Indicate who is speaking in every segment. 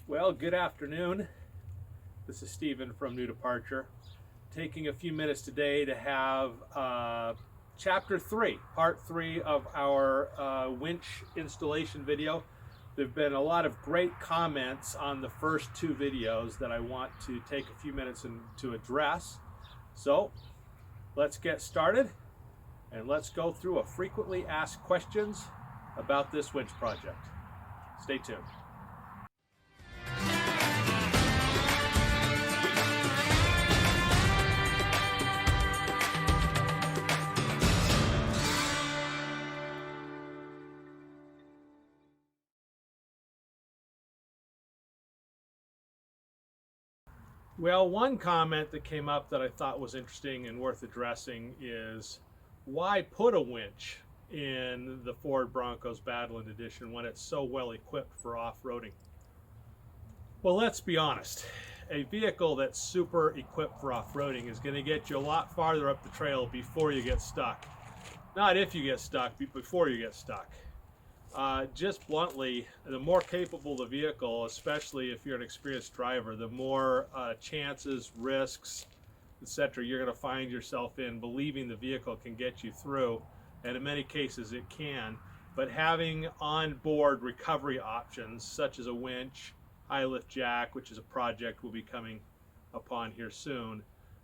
Speaker 1: Well, good afternoon. This is Stephen from New Departure. Taking a few minutes today to have Chapter 3, Part 3 of our winch installation video. There have been a lot of great comments on the first two videos that I want to take a few minutes to address. So let's get started and let's go through a frequently asked questions about this winch project. Stay tuned. Well, one comment that came up that I thought was interesting and worth addressing is why put a winch in the Ford Bronco's Badlands edition when it's so well equipped for off-roading? Well, let's be honest. A vehicle that's super equipped for off-roading is going to get you a lot farther up the trail before you get stuck. Not if you get stuck, but before you get stuck. Just bluntly, the more capable the vehicle, especially if you're an experienced driver, the more chances, risks, etc. you're going to find yourself in believing the vehicle can get you through, and in many cases it can. But having on-board recovery options such as a winch, high lift jack, which is a project we'll be coming upon here soon,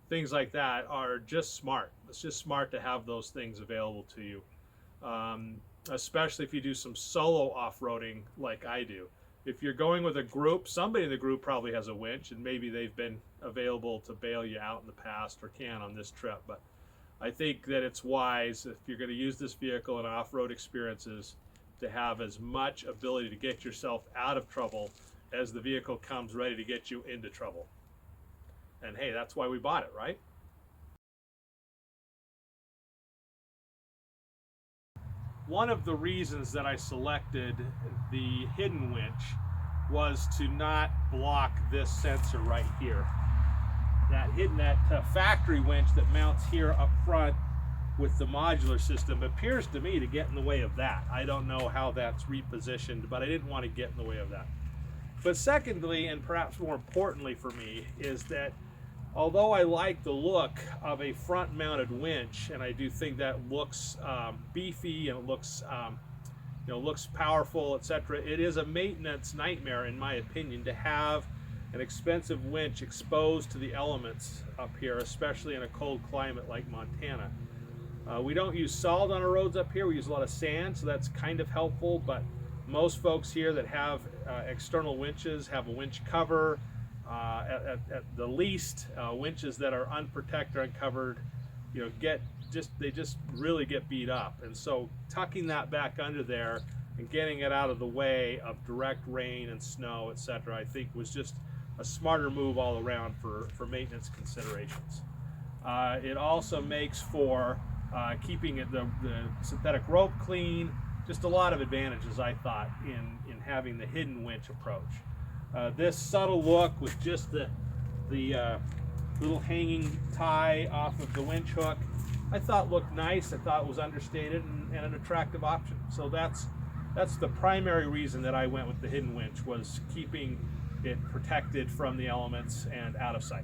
Speaker 1: things like that are just smart. It's just smart to have those things available to you. Especially if you do some solo off-roading like I do. If you're going with a group, somebody in the group probably has a winch and maybe they've been available to bail you out in the past or can on this trip. But I think that it's wise, if you're going to use this vehicle in off-road experiences, to have as much ability to get yourself out of trouble as the vehicle comes ready to get you into trouble. And hey, that's why we bought it, right? One of the reasons that I selected the hidden winch was to not block this sensor right here. That factory winch that mounts here up front with the modular system appears to me to get in the way of that. I don't know how that's repositioned, but I didn't want to get in the way of that. But secondly, and perhaps more importantly for me, is that although I like the look of a front-mounted winch, and I do think that looks beefy and it looks, looks powerful, etc., it is a maintenance nightmare, in my opinion, to have an expensive winch exposed to the elements up here, especially in a cold climate like Montana. We don't use salt on our roads up here. We use a lot of sand, so that's kind of helpful. But most folks here that have external winches have a winch cover. At the least, winches that are unprotected or uncovered, they just really get beat up. And so tucking that back under there and getting it out of the way of direct rain and snow, etc., I think was just a smarter move all around for maintenance considerations. It also makes for keeping the synthetic rope clean. Just a lot of advantages, I thought, in having the hidden winch approach. This subtle look with just the little hanging tie off of the winch hook, I thought looked nice. I thought it was understated and an attractive option. So that's the primary reason that I went with the hidden winch, was keeping it protected from the elements and out of sight.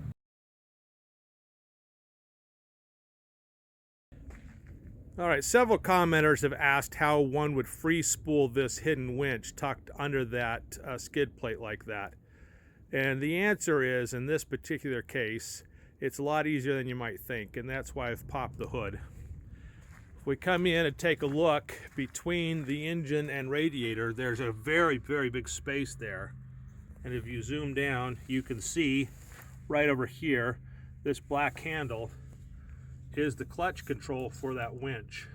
Speaker 1: All right, several commenters have asked how one would free spool this hidden winch tucked under that skid plate like that. And the answer is, in this particular case, it's a lot easier than you might think, and that's why I've popped the hood. If we come in and take a look between the engine and radiator, there's a very, very big space there. And if you zoom down, you can see right over here, this black handle is the clutch control for that winch,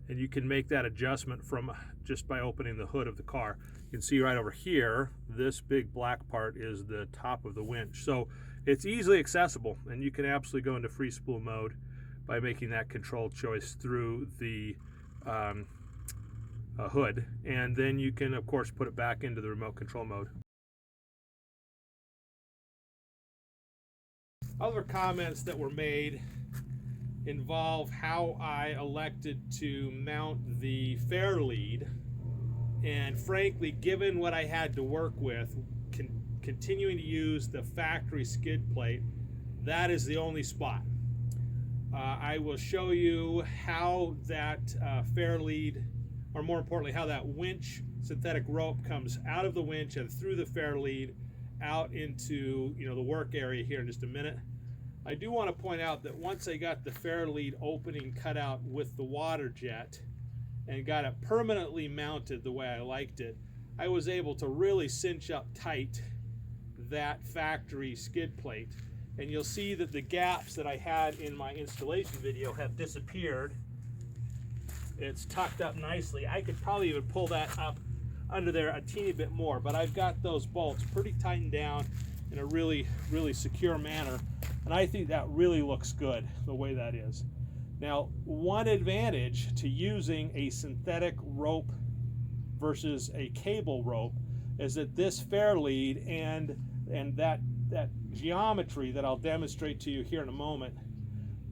Speaker 1: and you can make that adjustment from just by opening the hood of the car. You can see right over here, this big black part is the top of the winch. So it's easily accessible, and you can absolutely go into free spool mode by making that control choice through the hood, and then you can of course put it back into the remote control mode. Other comments that were made involve how I elected to mount the fairlead, and frankly, given what I had to work with, continuing to use the factory skid plate, that is the only spot. I will show you how that fairlead, or more importantly, how that winch synthetic rope comes out of the winch and through the fairlead out into the work area here in just a minute. I do want to point out that once I got the fairlead opening cut out with the water jet and got it permanently mounted the way I liked it, I was able to really cinch up tight that factory skid plate. And you'll see that the gaps that I had in my installation video have disappeared. It's tucked up nicely. I could probably even pull that up under there a teeny bit more, but I've got those bolts pretty tightened down in a really, really secure manner. And I think that really looks good the way that is. Now, one advantage to using a synthetic rope versus a cable rope is that this fairlead and that geometry that I'll demonstrate to you here in a moment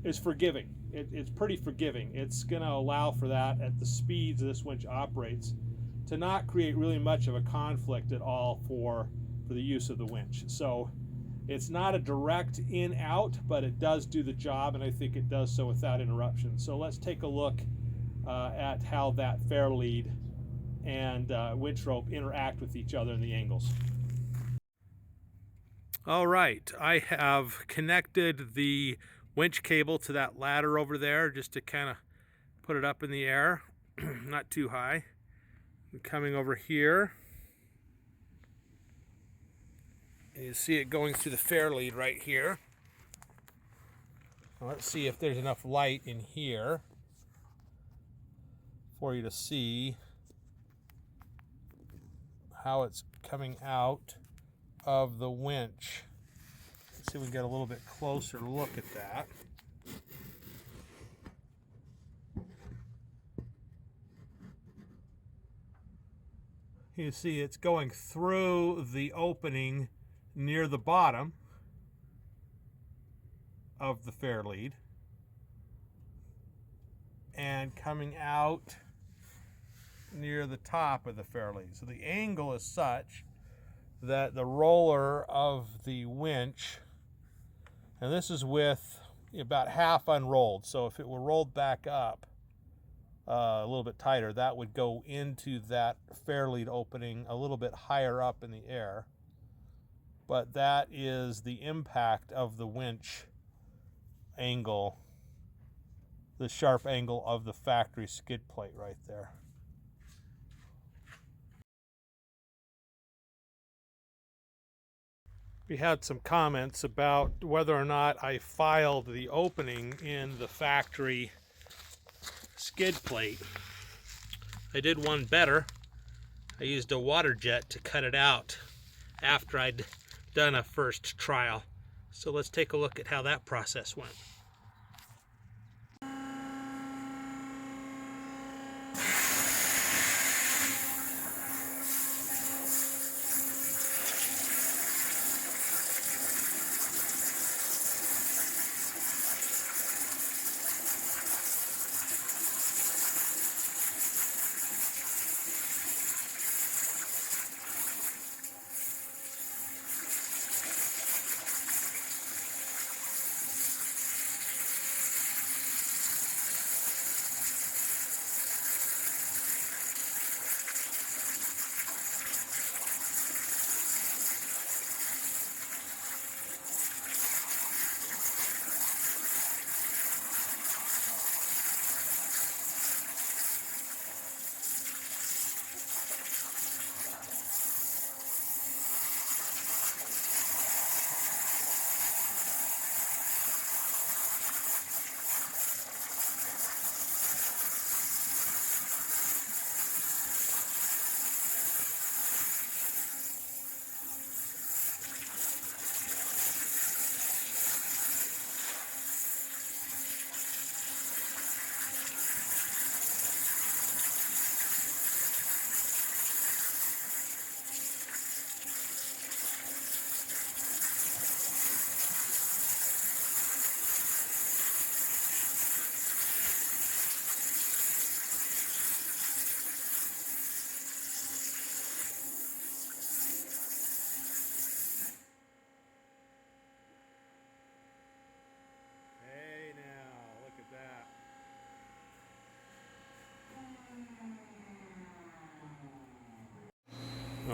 Speaker 1: is forgiving. It's pretty forgiving. It's going to allow for that at the speeds this winch operates to not create really much of a conflict at all for the use of the winch. So it's not a direct in-out, but it does do the job, and I think it does so without interruption. So let's take a look at how that fairlead and winch rope interact with each other in the angles. All right, I have connected the winch cable to that ladder over there just to kind of put it up in the air, not too high. I'm coming over here. And you see it going through the fairlead right here. Now let's see if there's enough light in here for you to see how it's coming out of the winch. Let's see if we can get a little bit closer look at that. You see it's going through the opening near the bottom of the fairlead and coming out near the top of the fairlead. So the angle is such that the roller of the winch, and this is with about half unrolled, so if it were rolled back up a little bit tighter, that would go into that fairlead opening a little bit higher up in the air. But that is the impact of the winch angle, the sharp angle of the factory skid plate right there. We had some comments about whether or not I filed the opening in the factory skid plate. I did one better. I used a water jet to cut it out after I'd done a first trial. So let's take a look at how that process went.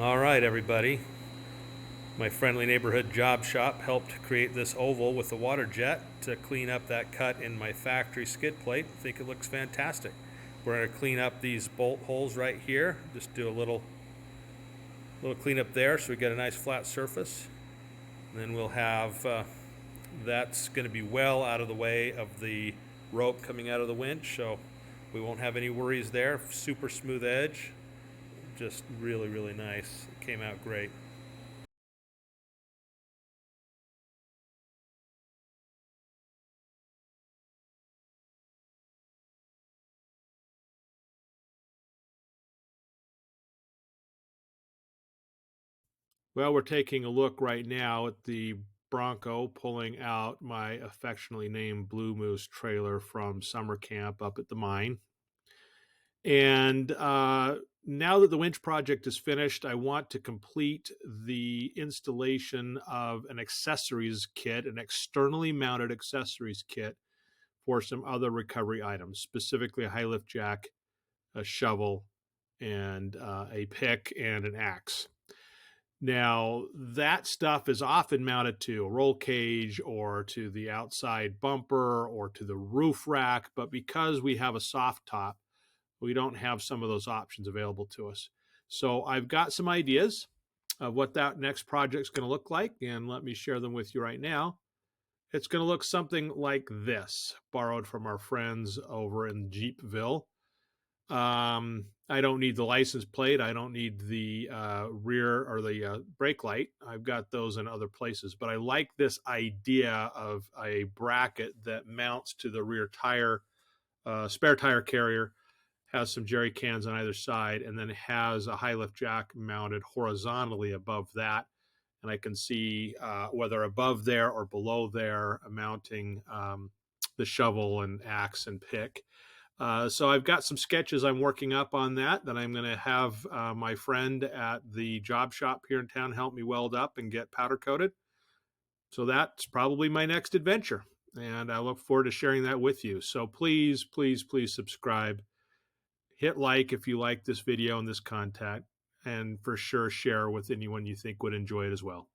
Speaker 1: All right, everybody. My friendly neighborhood job shop helped create this oval with a water jet to clean up that cut in my factory skid plate. I think it looks fantastic. We're going to clean up these bolt holes right here. Just do a little cleanup there so we get a nice flat surface. And then we'll have that's going to be well out of the way of the rope coming out of the winch, so we won't have any worries there. Super smooth edge, just really, really nice. It came out great. Well, we're taking a look right now at the Bronco pulling out my affectionately named Blue Moose trailer from summer camp up at the mine. And now that the winch project is finished, I want to complete the installation of an accessories kit, an externally mounted accessories kit for some other recovery items, specifically a high lift jack, a shovel, and a pick and an axe. Now, that stuff is often mounted to a roll cage or to the outside bumper or to the roof rack, but because we have a soft top, we don't have some of those options available to us. So I've got some ideas of what that next project is going to look like, and let me share them with you right now. It's going to look something like this, borrowed from our friends over in Jeepville. I don't need the license plate. I don't need the rear or the brake light. I've got those in other places, but I like this idea of a bracket that mounts to the rear tire, spare tire carrier, has some jerry cans on either side, and then has a high lift jack mounted horizontally above that. And I can see whether above there or below there, mounting the shovel and axe and pick. So I've got some sketches I'm working up on that I'm going to have my friend at the job shop here in town help me weld up and get powder coated. So that's probably my next adventure, and I look forward to sharing that with you. So please, please, please subscribe. Hit like if you like this video and this content, and for sure share with anyone you think would enjoy it as well.